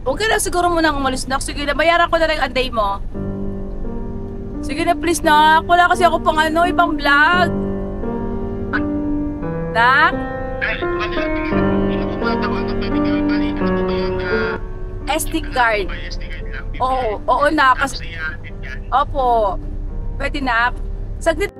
Okay na siguro muna umalis na. Sige na, bayaran ko na lang ang day mo. Sige na please na. Wala kasi ako pang ano, ibang vlog. Na? SD card. Oo, oo na. Opo. Pwede na. Saglit.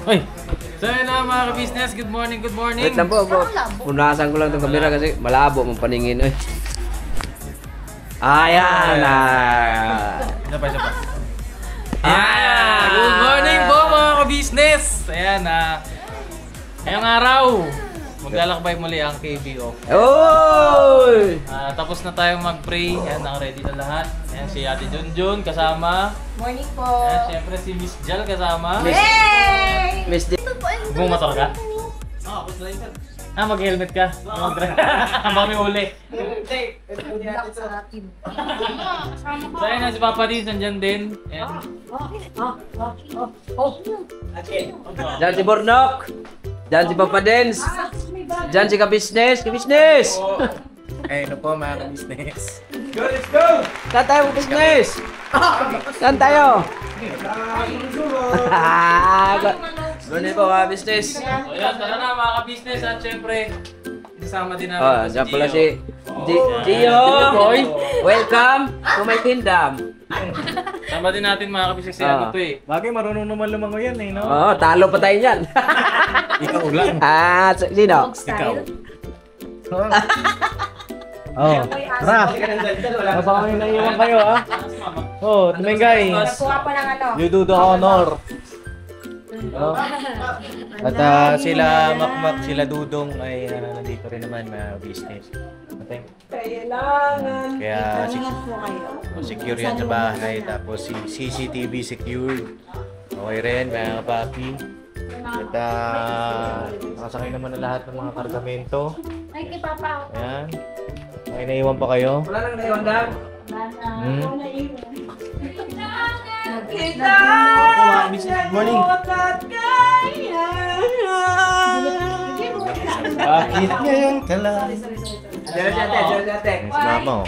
Ay! So yun na mga ka-business, good morning, good morning! Wait lang po, punasan ko lang itong camera kasi malabo mong paningin. Ay. Ayan! Isa pa. Ayan! Good morning po mga ka-business! Ayan ngayong araw, maglalakbay muli ang KBO. Oy! Tapos na tayong mag-pray, ayan, naka-ready na lahat. Ayan, si Ate Junjun kasama. Morning po. Ayan, syempre si Miss Jal kasama. Hey! Miss D. Bumotor ka? Mag-helmet ka? Ang baka may uli. So ayun na si Papa Dins, nandyan din. Ayan. Diyan si Bornok. Diyan si Papa Dens. Diyan si ka-business. Ka-business! Ayun po mga ka-business. Let's go! Saan tayo business? Saan tayo? Ganun po mga business. So yun, tara na mga ka-business at syempre kasama din namin Diyan pala si Gio. Welcome to my kingdom. Kasama din natin mga ka-business si ano to eh. Bagay marunong naman lumango yan eh, no? Oo, talo pa tayo niyan. Ikaw lang. Sino? Ikaw. Oh, tara. Baka may naiwan kayo, ha? Oh, tumingay. Kuha pa ng ano. You do the honor. Oh. At sila Makmak, sila Dudong ay nandito rin naman mga business. Kaya secure yan sa bahay, tapos si CCTV secured. Okay rin mga papi. At nakasakay naman na lahat ng mga kargamento. Ay, kay Papa. Ayan. May naiwan pa kayo? Wala nang naiwan daw. Morning. Bakit ngayon ka lang? Diyan dati. Si mama oh.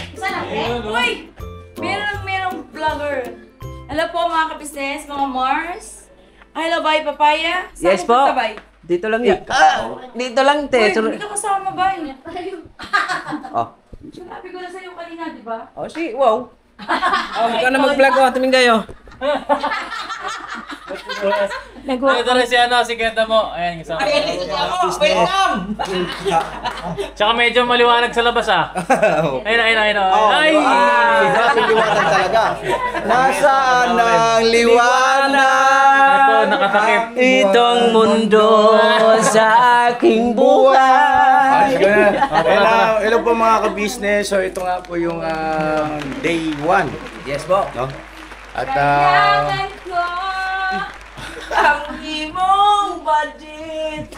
Uy! Merong vlogger. Hello po mga ka-business, mga Mars. Hello, bye, papaya. Saan Yes mo po. punta, bye? Dito lang yan. Dito lang, te. Uy, hindi ka kasama, bye. Oh. Sinabi ko na sa'yo kanina, di ba? Oh, wow. Ikaw na mag-vlog ko. Tuming kayo. Ito rin si si Kenta mo. Ayan, kasama. Tsaka medyo maliwanag sa labas Ayun. Ay! Liwanag talaga. Nasaan ang liwanag? Ito, nakatakip. Itong mundo sa aking buhay. Hello po mga ka-business. So ito nga po yung day 1. Yes po. No? At Kailangan ko ang imong budget.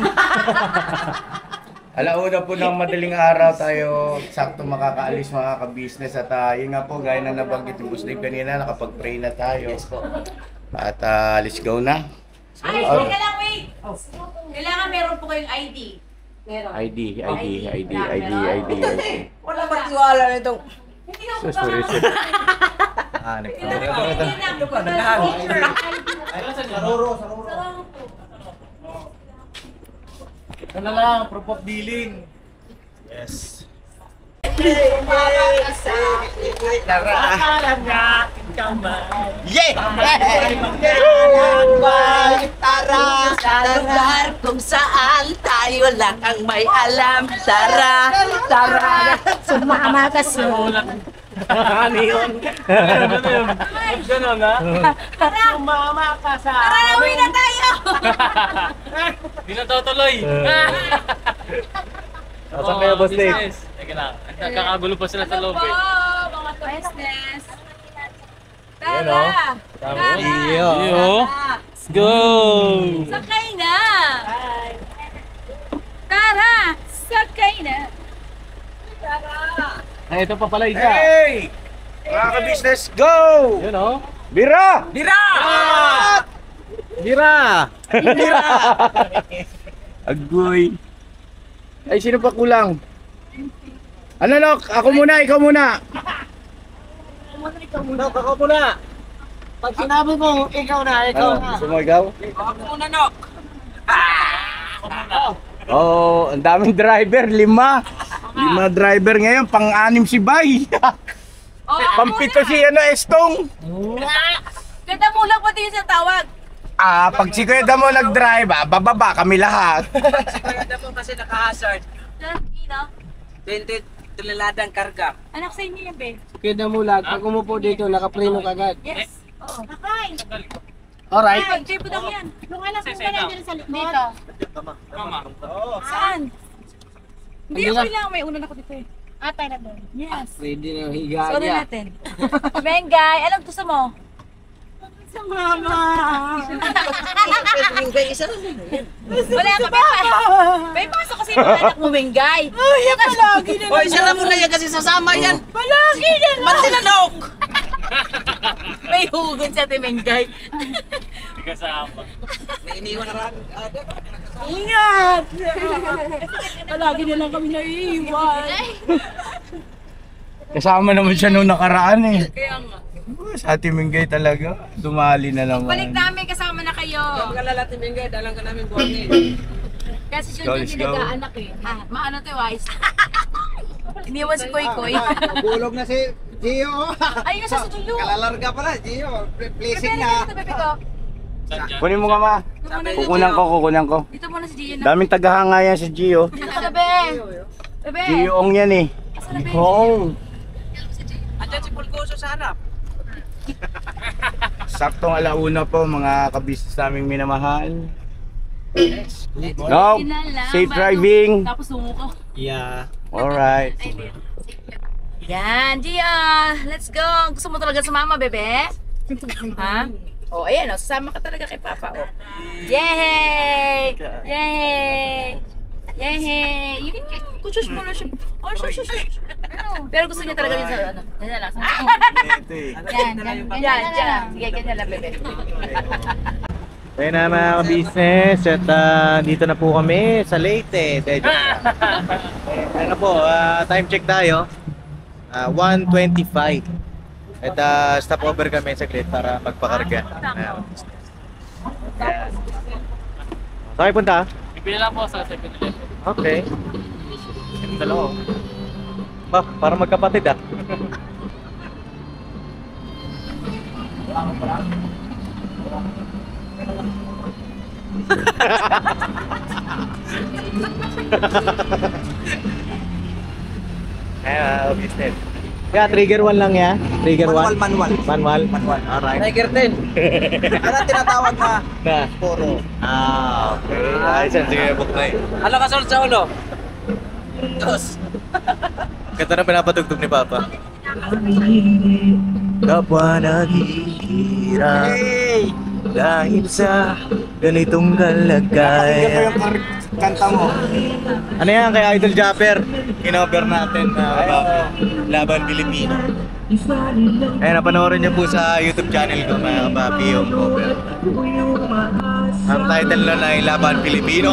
alauna po ng madaling araw tayo sakto makakaalis mga ka-business. At yun nga po, gaya na nabanggit yung Boss Dave kanina, nakapag-pray na tayo. Yes po. At let's go na. Ay, teka lang, wait. Kailangan meron po kayong ID. Meron. ID. Wala magtiwala na itong... Hindi na po Ano lang, proof of billing. Yes. Yeah! Tara sa lugar kung saan tayo lang ang may alam. Tara, tara, sumama ka sa Ano yun? Ganun na? sumama ka sa Tara, uwi na tayo! Hindi na tutuloy. Asan kayo, Boss Dave? Business. Teka lang. Nagkakagulo pa sila sa loob eh. mga business. Yan, oh. Tara! Iyo. Iyo. Let's go! Sakay na! Tara! Sakay na! Ay, ito pa pala isa. Hey! Mga ka-business, go! Yun oh. Bira! Bira! Bira! Bira! Agoy. Ay, sino pa kulang? Ano, Nok? Ako muna, ikaw muna. Nok, ako muna. Pag sinabi mo, ikaw na, ikaw Ano, na. gusto mo ikaw? Ako muna, Nok. Oh, ang daming driver, 5. 5 driver ngayon, pang-anim si Bay. Pampito si Estong. Ganda mo lang pati yung tawag. Pag si Kuya Damo nag-drive, bababa kami lahat. Sigurado mo kasi naka-hazard. Ino? 20 toneladan karga. Anak sa inyo yan, be. Kaya mo lag, pag umupo dito, nakapreno kagad. Yes. Oo. Nakay! Alright. Ay, Jay Budang yan. Yung anak mo pala dyan sa likod. Dito. Mama. Saan? Hindi Hindi ako na. lang. May unan ako dito eh. Atay na doon. Yes. Pwede na higa So, niya. natin. Bengay, anong gusto mo? Sa mama. Wala ka, Bengay. May pasok kasi yung anak mo, Bengay. Ay, yan palagi na. Hoy, sala mo na yan kasi sasama yan. Palagi na lang. Mantinanok! May hugon sa Bengay. Hindi kasama. May iniwan na rin. Ingat! Palagi na lang kami naiiwan. Kasama naman siya nung nakaraan eh. Kaya nga. Sa Ate Mingay talaga, dumali na naman. Balik namin, kasama na kayo. Pagkalala timingay, dalang ka namin buwangin. Kasi Let's go, siya let's yung go. nag-aanak eh. Maano to, Wise? Iniwan si Koy Koy. Bulog na si Gio. Ayun sa sutulo. Kalalarga pala, Gio. Bebe, Blessing dito, na. bebe ko. Saan dyan? Kunin mo nga ma. Kukunan ko. Dito muna si Gio na. Daming tagahanga yan si Gio. Dito ka, bebe. Bebe. Gioong yan eh. Asan na, bebe? Gioong. Andyan si Pulgoso sa harap. Saktong alauna po mga kabisnes naming minamahal. No, Kinala, safe bago- driving. Tapos sumuko. Yeah. Alright. Yan, Gia. Let's go. Gusto mo talaga sumama, bebe? Ha? Oh, ayan, oh, sasama ka talaga kay Papa. Oh. Yay! Yay! Yay! Yung kusus mo na siya. Oh, shush. Pero gusto niya talaga din sa ano. Ganyan lang. Ito eh. Yan. Sige, ganyan lang, bebe. Ayun na mga ka-business at dito na po kami sa Leyte. Ano po, time check tayo. 1:25. At stop over kami saglit para magpakarga. Saan kayo punta? Bibili lang po sa 7-Eleven. Okay. Yung dalawa. Ba, para magkapatid ah. Ayan, business. Yeah, trigger 1 lang ya. Trigger 1. Manual. Alright. Tiger 10. Ano tinatawag na? Na. Puro. Okay. Ayos yan. Sige, book na eh. Ano ka sa ulo? Dos. Ganda na pinapatugtog ni Papa. Kapwa naghihirap dahil sa ganitong kalagayan. Kanta mo. Ano yan kay Idol Japper? Kinover natin na Laban Pilipino. Ayan, napanoorin niyo po sa YouTube channel ko mga kapapi yung cover. Ang title nun ay Laban Pilipino.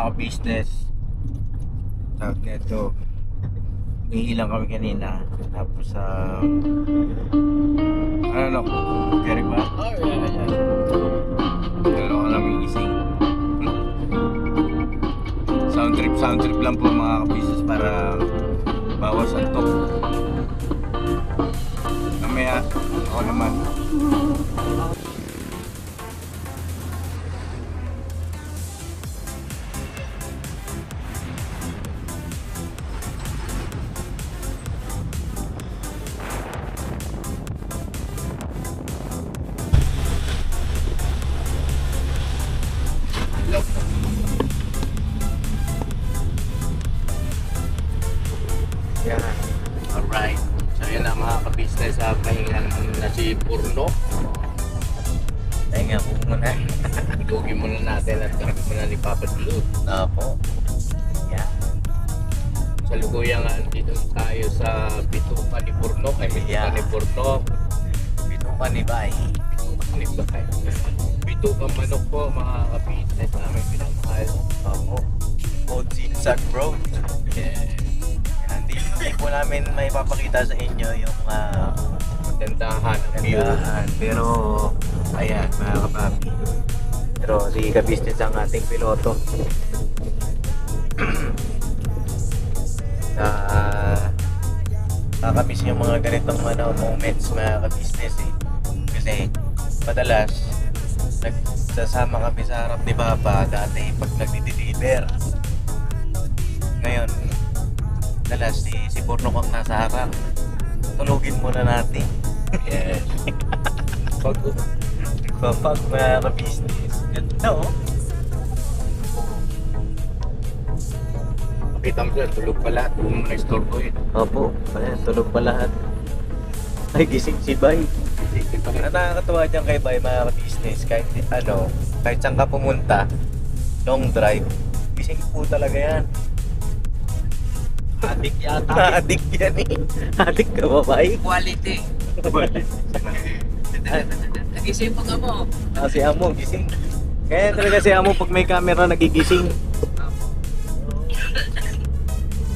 ka-business. Tawag nito. Iilang kami kanina. Tapos ano, carry ba? Oh, yeah. Dalawa ka namin gising. Sound trip lang po mga ka-business para bawas antok. Mamaya, ako naman. Yan. Alright. So yan na mga ka-business. Pahinga naman na si Purno. Pahinga ko muna. Itugin muna natin at kami muna ni Papa Blue. Opo. Yan. Sa lukuyan nga dito tayo sa Bituka ni Purno. Ay Bituka ni Purno. Bituka ni Bay. Bituka ni Bay. Bituka manok po mga ka-business namin pinamahal. Opo. Old Zigzag Road. Yeah. Hindi po namin may papakita sa inyo yung magandahan ng view. Pero ayan mga kapapi. Pero si ka-business ang ating piloto. Nakakamiss yung mga ganitong moments mga ka-business eh. Kasi madalas nagsasama kami sa harap ni Papa dati pag nagdi-deliver. Ngayon dalas si Purno kang nasa harap. Tulugin muna natin. Yes. Pag mga ka-business. Ganda oh. Makita mo sila, tulog pa lahat. Kung mo na-store ko yun. Opo, tulog pa lahat. Ay, gising si Bay. Ang nakakatuwa dyan kay Bay mga ka-business. Kahit kahit saan ka pumunta, long drive, gising po talaga yan. Adik yata. Adik yan eh. Adik ka ba ba? Quality. Nagising mo nga mo. Si Amo, gising. Kaya talaga si Amo pag may camera nagigising.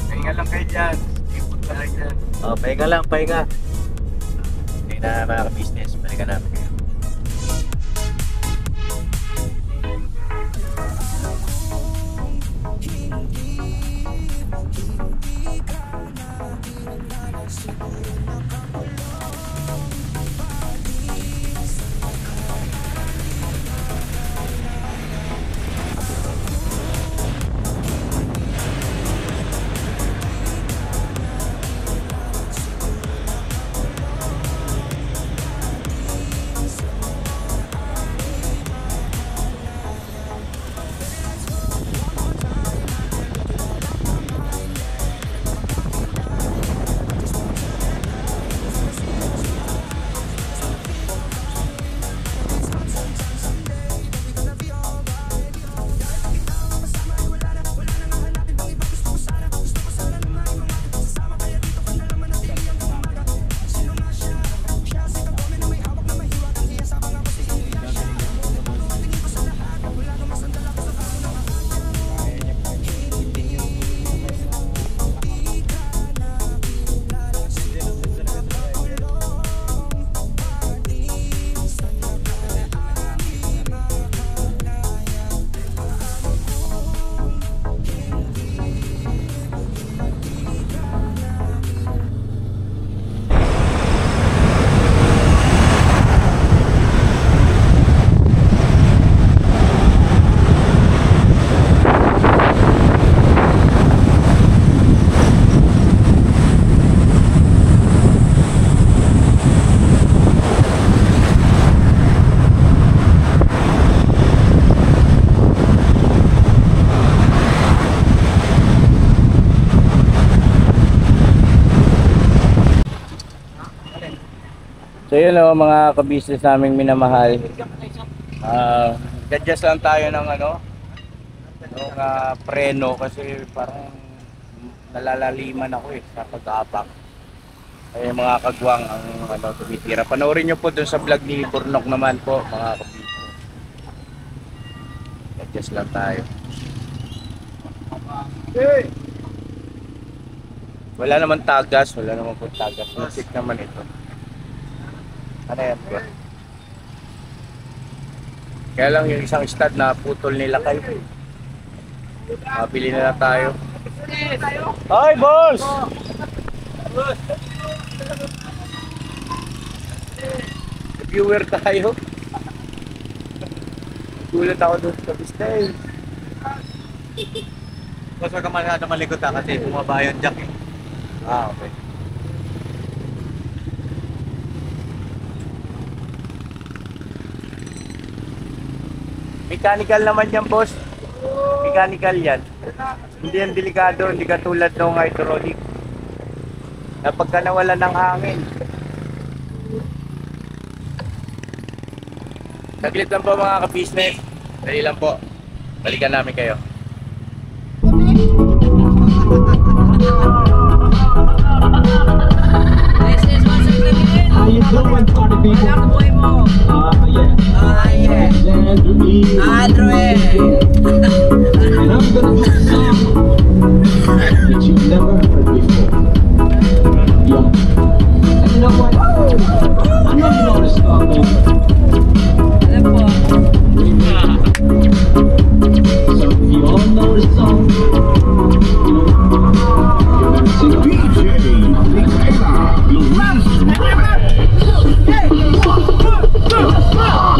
Pahinga lang kayo dyan. Ipot ka lang dyan. Pahinga lang, pahinga. Hindi na mga ka-business. Balikan namin kayo. So yun o mga ka-business naming minamahal. Gadgets lang tayo ng preno kasi parang nalalaliman ako sa pag-aapak. Ay mga kagwang ang tumitira. Panoorin nyo po dun sa vlog ni Burnok naman po mga ka-business. Gadgets lang tayo. Wala naman tagas, wala naman po tagas. Music naman ito. Ano yan bro? Kaya lang yung isang stud na putol nila kayo. Mabili na lang tayo. Hi boss! Viewer tayo. Gulat ako doon sa business. Mas wag ka masyado malikot kasi bumaba yung jack eh. Ah, okay. Mechanical naman yan, boss. Mechanical yan. Hindi yan delikado, hindi katulad ng hydraulic. Na pagka nawala ng hangin. Saglit lang po mga ka-business. Dali lang po. Balikan namin kayo. How you doing, party people? Yeah. Android. And I'm gonna do a song that you've never heard before. Yeah. And you know what? I know you know this song, baby. So if you all know this song, you know, you're gonna sing it.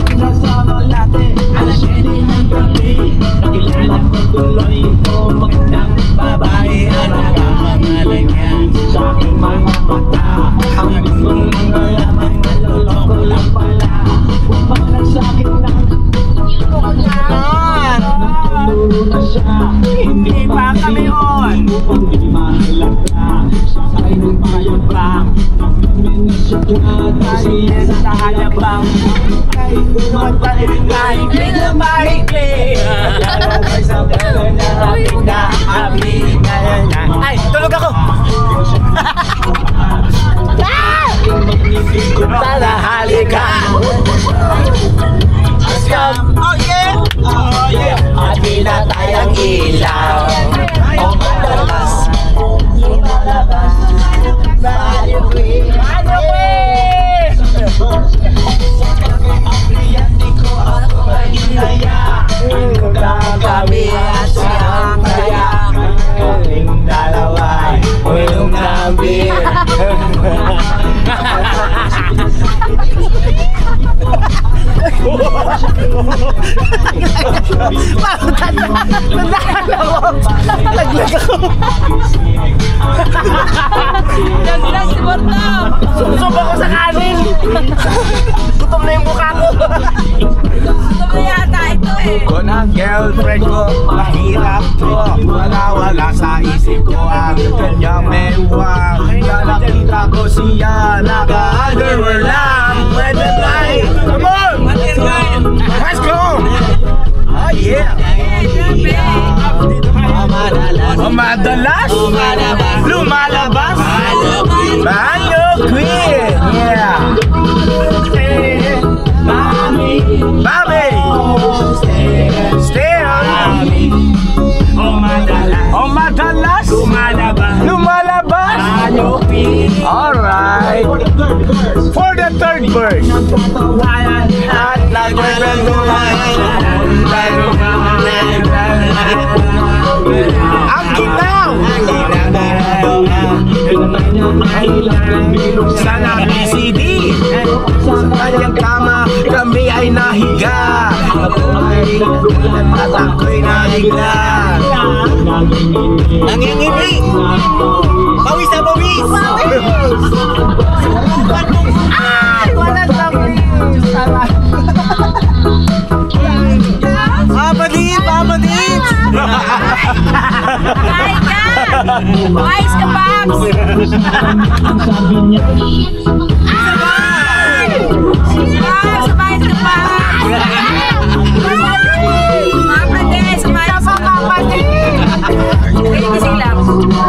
Pinasama natin alas 7 ng gabi. Nakilala ko tuloy ito, magandang babae ang nakapangalan niya. Sa aking mga mata, ang gustong mga lamang naloloko lang pala. Umalang sa akin na natuluro na siya. Hindi pa kami on. Hindi mahalaga. Sakay ng bayan pa. Dahil sa halabang ay umatalit na hindi na maikli. Lalabay sa pala na pinaamin na. Ay, tulog ako! Tala, halika! Asyam! Oh yeah! Oh yeah! Ati na tayong ilaw. Oh madalas lumalabas Mario Queen! Mario Queen! Hindi ko ako maginaya. Kami at siyang kaya. Kaming dalawa'y ulong ng beer. Naglag ako. Naglag si Bornok. Susub ako sa kanin. Gutom na yung mukha ko. Gusto mo yata ito eh. Ko ng girlfriend ko, mahirap ko. Wala sa isip ko ang kanyang mewang. Kaya nakita ko siya, naka-underwear lang. Pwede tayo. Come on! Let's go! Oh yeah! Madalas, lumalabas, Mario Queen! Yeah! Mami! Stay on! O madalas, lumalabas, Mario Queen! Alright! For the third verse! At ang ginaw! Sa ABCD sa kanyang kama kami ay nahiga. Ako ay nagulat at ako'y nahigla. Nangingimi! Pawis na pawis! Ay! Wala lang! Papadip! Ay ka! Ayos ka, Paps! Ay! Paps, sumayos ka, Paps! Kapatid, sumayos ka, kapatid! Nagigising lang.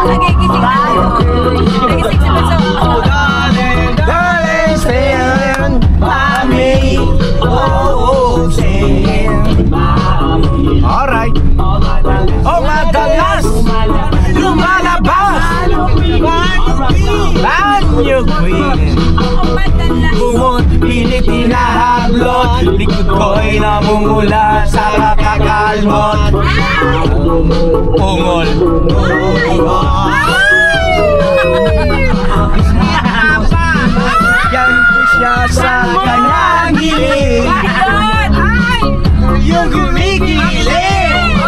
Nagigising lang. Nagigising sa baso. Darling, stay on, mommy. Oh, stay on, mommy. Alright. Oh, madalas. likod ko'y namumula sa kakalmot. Ungol. Yan ko siya sa kanyang hiling. Yung gumigiling.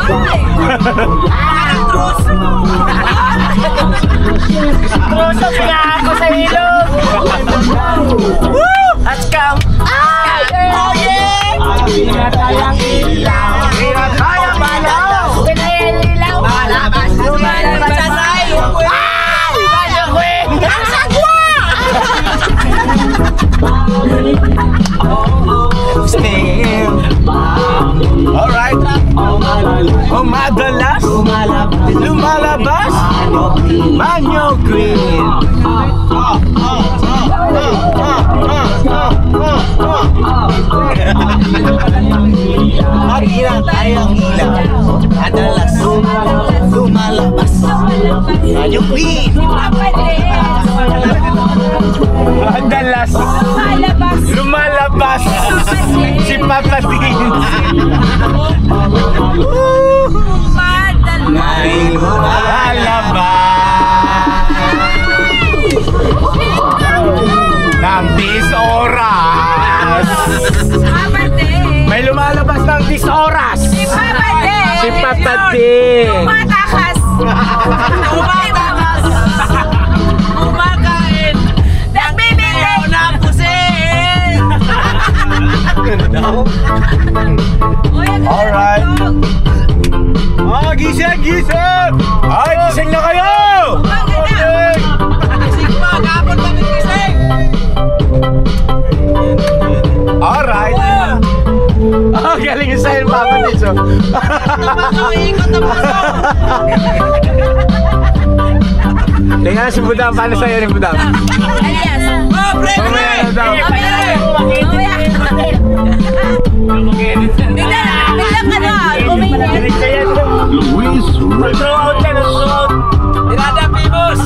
Troso sila ako sa ilog. At kam. Oh yeah! Pinatayang ilaw. Pinatayang malaw. Pinatayang ilaw. Malabas. Lumalabas sa sayo. Ang sagwa! Alright. Madalas lumalabas Manyo Green. Pinatayang ilaw. Madalas lumalabas Manyo Green. Madalas lumalabas si Papa Din. May lumalabas ng 10 oras. May lumalabas ng 10 oras. Si Papa Din. Tumatakas. Kumakain. Nagbibigay. Na pusin. Alright. Gising! Gising! Ay, gising na kayo! Okay! Gising pa, kapon kami gising! Alright! Galing yung sa'yo, Papa Nitso. Ikot na puso! Tingnan si Budang, paano sa'yo ni Budang? Elias! Oh, pre! Biglang Luis Tirada Pibos!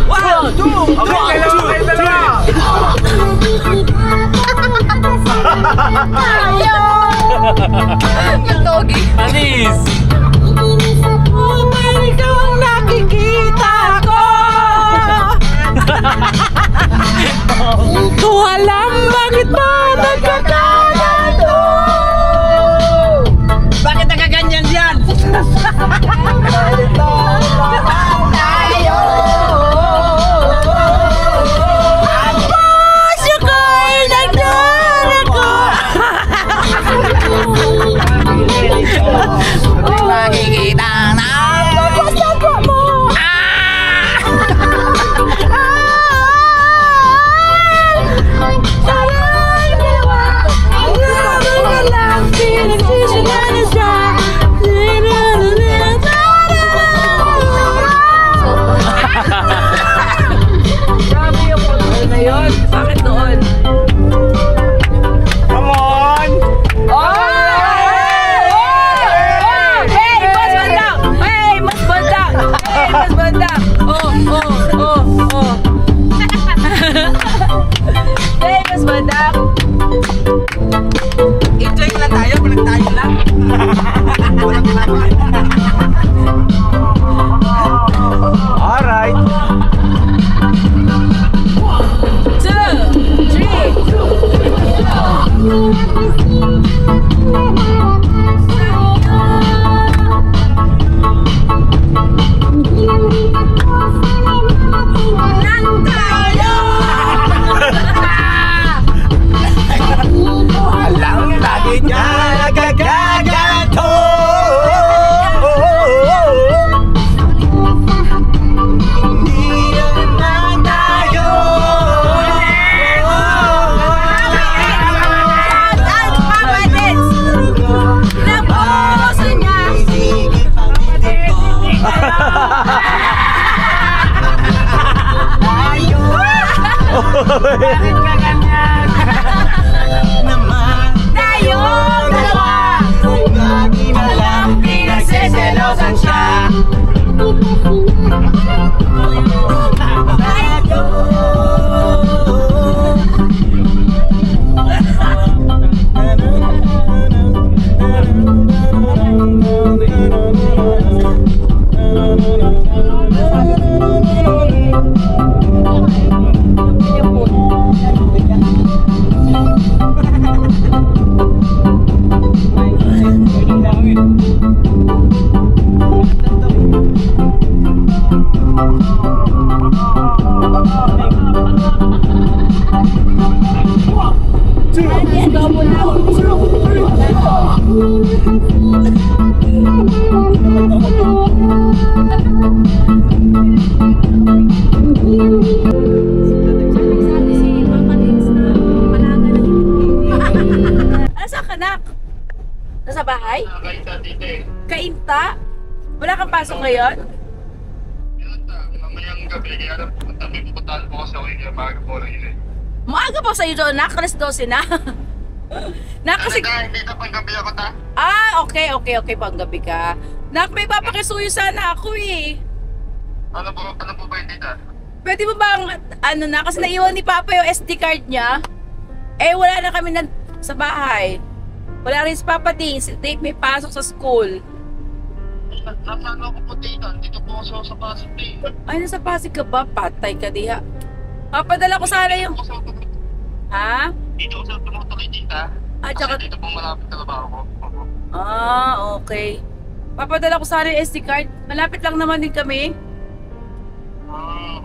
1, 2, 3! Yung togi. Anis! Ikaw ang nakikita ko. Ko alam bakit ba nagkakaganto. Bakit nagkaganyan yan? Tayo. Ang puso ko'y nagdarako. Makikita na pagkasagwa mo. Grabe yung kulto na yun. Bakit doon? Come on! Hey, Mas Bandang! Hey, Mas Bandang! Hey, Mas Bandang! Hey, Mas Bandang! Enjoy lang tayo, walang tayo lang. Alright! 2, 3! Alam Asa ka, nak? Nasa bahay? Kainta? Wala kang pasok ngayon? Mamayang gabi, kaya na may pupuntahan po kasi ako yung maaga po lang yun eh. Maaga pa sa'yo doon, nak. Alas 12 na. Nak, kasi... Hindi na pang gabi ako ta. Ah, okay. Panggabi ka. Nak, may papakisuyo sana ako eh. Ano po ba yung dita? Pwede mo bang, ano na, kasi naiwan ni Papa yung SD card niya. Eh, wala na kami sa bahay. Wala rin si Papa din. Si Dave may pasok sa school. Nasaan ako po dito? Dito po ako sa Pasig din. Ay, nasa Pasig ka ba? Patay ka diha. Papadala ko sana yung... Ha? Dito ako sa tumutuloy dita. Ah, Kasi tsaka... dito po malapit na trabaho ko. Opo. Ah, okay. Papadala ko sana yung SD card. Malapit lang naman din kami.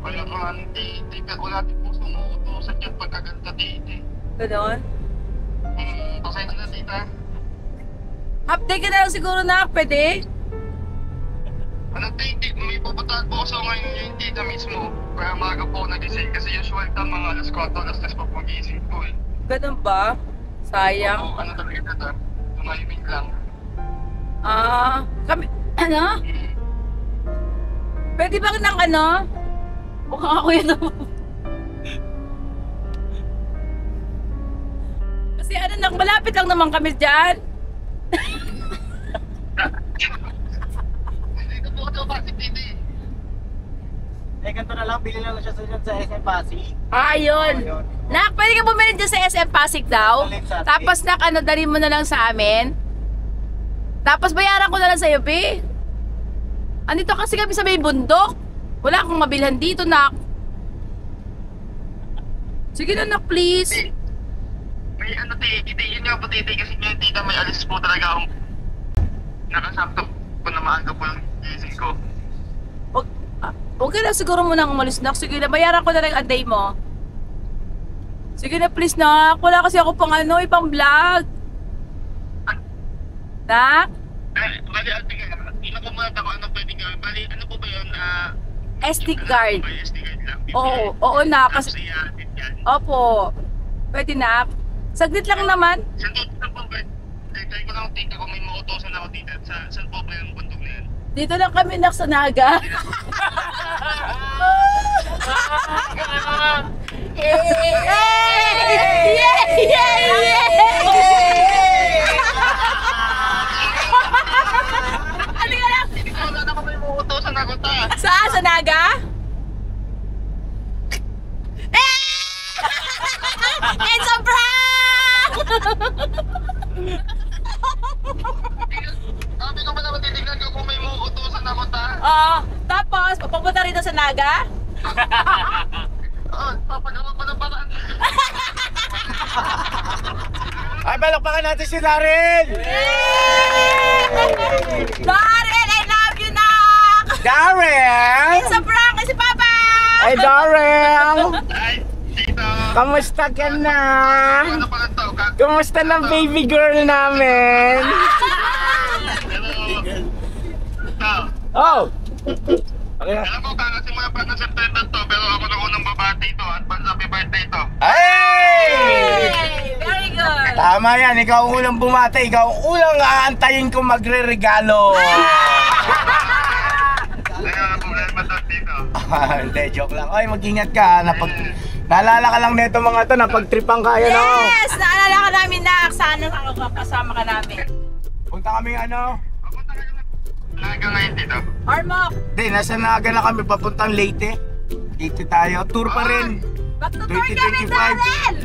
Kaya hindi wala din po sumuutosan dyan pagkaganda dito eh. Ganon. Pasensya na dita. Update ka na lang siguro na, pwede? Anong date? May pupuntahan po ako ngayon yung dita mismo. Kaya maaga po nagising kasi usual ta mga alas 4, alas 3 pa po gising po eh. Ganon ba? Sayang. Oo, ano talaga na ta? Tumahimik lang. Ah, kami... Ano? Pwede ba ng ano? Mukhang ako yun. Kasi ano lang, malapit lang naman kami dyan. Dito po ako sa Pasig dito eh. Ganito na lang, bili lang siya sa SM Pasig. Ah, yun. Nak, pwede ka bumili dyan sa SM Pasig daw. Tapos nak, ano, dali mo na lang sa amin. Tapos bayaran ko na lang sa'yo, P. Andito kasi kami sa may bundok. Wala akong mabilhan dito, nak. Sige na, nak, please. May ano yun nga po titi kasi nga tita may alis po talaga akong nakasakto po na maaga po yung gising ko. Huwag ka na siguro muna umalis, nak. Sige na, bayaran ko na lang ang day mo. Sige na, please, nak. Wala kasi ako pang ano, ipang vlog. Nak? Bali, inakumat ako ano pwede gawin. Bali, ano po ba yun? SD card. SD card lang. Oo, nak. Kasi, Tapos i-addit yan. opo. Pwede, nak. Saglit lang naman. Saan po ba? Try ko lang tita kung may mautosan ako dito. Saan po ba yung bundok na yan? Dito lang kami, nak, sa Naga. Ano ka lang? Hindi ko wala na kung may mautosan ako ta. Saan? Sa Naga? It's a prank! Sabi ko ba naman titignan ko kung may mautosan ako ta? Oo. Tapos, papunta rito sa Naga? Papagawa ko ng paraan. Ay, balakpakan natin si Daryl! Darren, I love you, nak! Daryl! It's a prank! Si Papa! Ay, Daryl! Ay, dito. Kamusta ka na? Ano pa lang to? Kamusta ng baby girl namin? Oh! Okay. Alam ko, kakasimula pa ng September to, pero ako na unang babati ito. Advance happy birthday to. Ay! Very good! Tama yan, ikaw ang unang bumati, ikaw ang unang aantayin kong magre-regalo. Kaya problema doon dito. Hindi, joke lang. Ay, mag-ingat ka. Naalala ka lang nito mga to, napagtripan ka yan ako. Yes! Naalala ka namin, nak. Sana kasama ka namin. Punta kami ano? Papunta kayo Naga ngayon dito. Ormoc! Hindi, nasa Naga na kami papuntang Leyte. Leyte tayo, tour pa rin. Magtutour kami, 2025. Darren!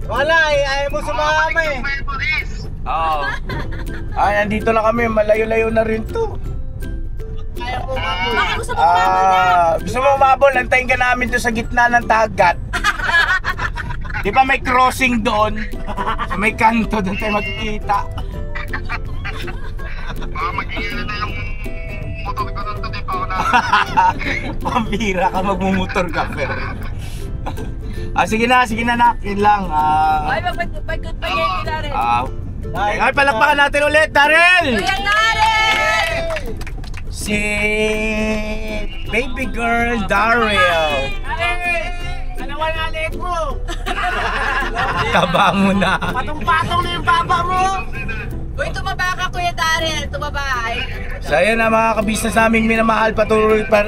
Wala ayaw mo sumama eh. May police. Oo. Ay, nandito na kami, malayo-layo na rin to. Baka gusto mo kumabol na. Gusto mo umabol, antayin ka namin doon sa gitna ng dagat. Di ba may crossing doon? Sa may kanto, doon tayo magkikita. Baka mag-iilan na yung motor ko doon di pa ako na. Pambira ka, magmumotor ka, pero. Sige na, nak. Yun lang. Ay, mag-good pa kayo, Daryl. Ay, palakpakan natin ulit, Daryl! Kuya Daryl! Si baby girl Daryl. Ano wala leg mo? Taba mo na. Patong-patong na yung baba mo. Uy, tumaba ka, Kuya Daryl. Tumaba. So ayun na mga kabisnes naming minamahal, patuloy pa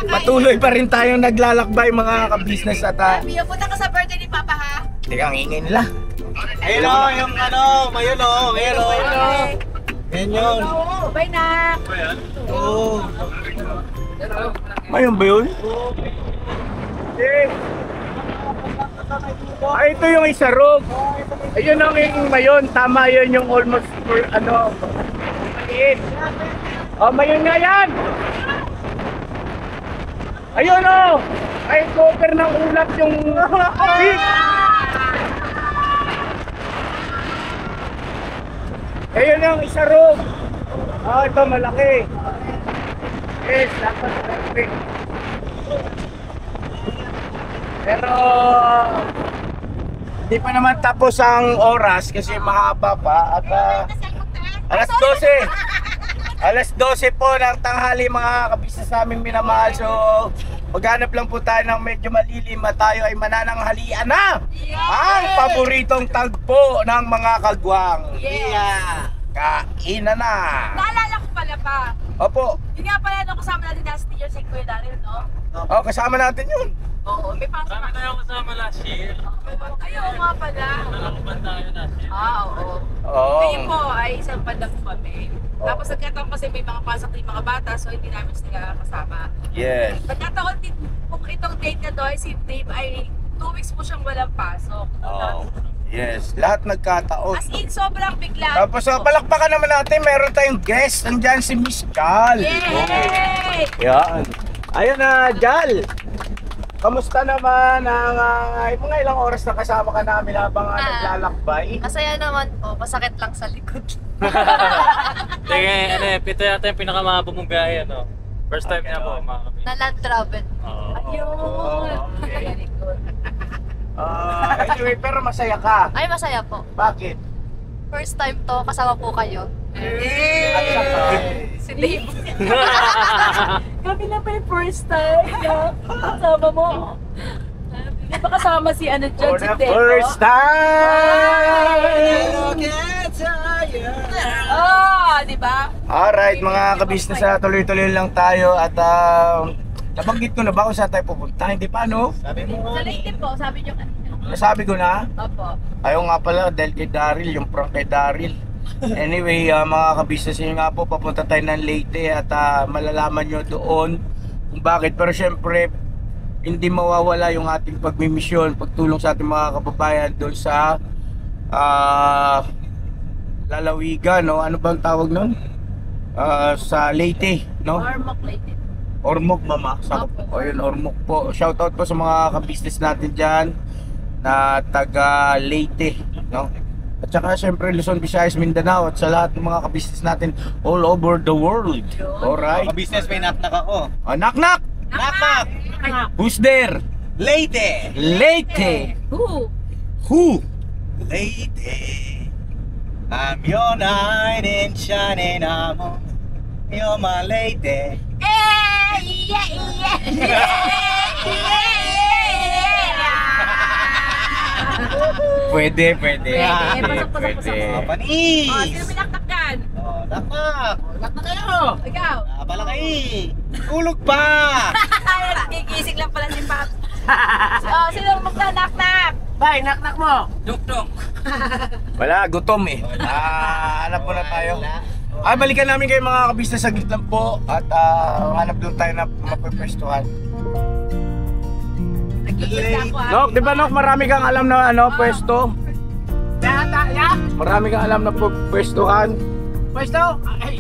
patuloy pa rin tayong naglalakbay mga kabisnes at Pio, punta ka sa birthday ni Papa, ha? teka, ang ingay nila. Ayun o, yung ano, mayon o, ayun o. Yan yun. Bye, nak. Oo. Ayun ba yun? Ay, ito yung isarog. Ayun ang yung mayon. Tama yun yung almost maliit. Mayon nga yan! Ayun o! Ay, cover ng ulap yung fish. Ayun yung isarog. Ito malaki. Yes, dapat malaki. Pero hindi pa naman tapos ang oras kasi mahaba pa at alas 12 po ng tanghali mga kabisnes naming minamahal. So maghanap lang po tayo ng medyo malilim at tayo ay manananghalian na ang paboritong tagpo ng mga kagwang. Yeah. Kainan na. Naalala ko pala pa. Opo. Yun nga pala, no, kasama natin last year si Kuya Daryl, no? Kasama natin yun. Oo, may pasok. Kami tayo kasama last year. Ayaw nga pala. Nalakuban tayo last year. Oo. Oo. Ngayon po ay isang banda po kami. Tapos nagkataon kasi may mga pasok din mga bata, so hindi namin sila kasama. Yes. Nagkataon din po itong date na to, si Dave ay 2 weeks po siyang walang pasok. Yes, lahat nagkataon. As in, sobrang bigla. Tapos palakpakan naman natin, meron tayong guest. Andyan si Miss Cal. Yay! Yan. Ayun na, Jal. Kamusta naman ang mga ilang oras na kasama ka namin habang naglalakbay? Masaya naman po, masakit lang sa likod. Sige, ito yata yung pinakamahaba mong biyahe, ano? First time niya po, mga kapatid. Na land travel. Oo. Ayun! Very good. Anyway, pero masaya ka. Ay, masaya po. Bakit? First time to, kasama po kayo. At saka, Si Dave. Kami na pa yung first time na kasama mo. Di ba kasama si ano dyan, for si the Dave? first time! Di ba? Alright, mga kabisnes, tuloy-tuloy lang tayo at nabanggit ko na ba kung saan tayo pupunta? Hindi pa, no? Sa Leyte po, sabi nyo kanina. Nasabi ko na? Opo. Ayaw nga pala, dahil kay Daryl, yung prank kay Daryl. Anyway, mga kabisnes yun nga po, papunta tayo ng Leyte at malalaman nyo doon kung bakit. Pero syempre, hindi mawawala yung ating pagmimisyon, pagtulong sa ating mga kababayan doon sa lalawigan, no? Ano bang tawag nun? Sa Leyte, no? Ormoc Leyte. Ormoc, mama. O yun, Ormoc po. Shoutout po sa mga kabisnes natin dyan na taga Leyte, no? At saka syempre Luzon, Visayas, Mindanao at sa lahat ng mga kabisnes natin all over the world. Alright. Business, may knock-knock ako. Knock knock! Knock-knock! Who's there? Leyte! Leyte! Who? Who? Leyte. I'm your knight in shining armor. You're my Leyte. Pwede. Pasok. Panis! Sino minaktak dyan? Knock-knock! Knock na kayo! Ikaw? Bala kayo! Tulog pa! Nagigising lang pala si Pap. Sino magna-knock-knock? Bay, knock-knock mo. Wala, gutom eh. Hanap muna tayo. Ay, balikan namin kayo mga kabisnes sa gitna po at hanap lang tayo na mapapwestuhan. Nagigising ako. Nok, di ba Nok, marami kang alam na pwesto? Marami kang alam na pwestuhan. Pwesto? Ay,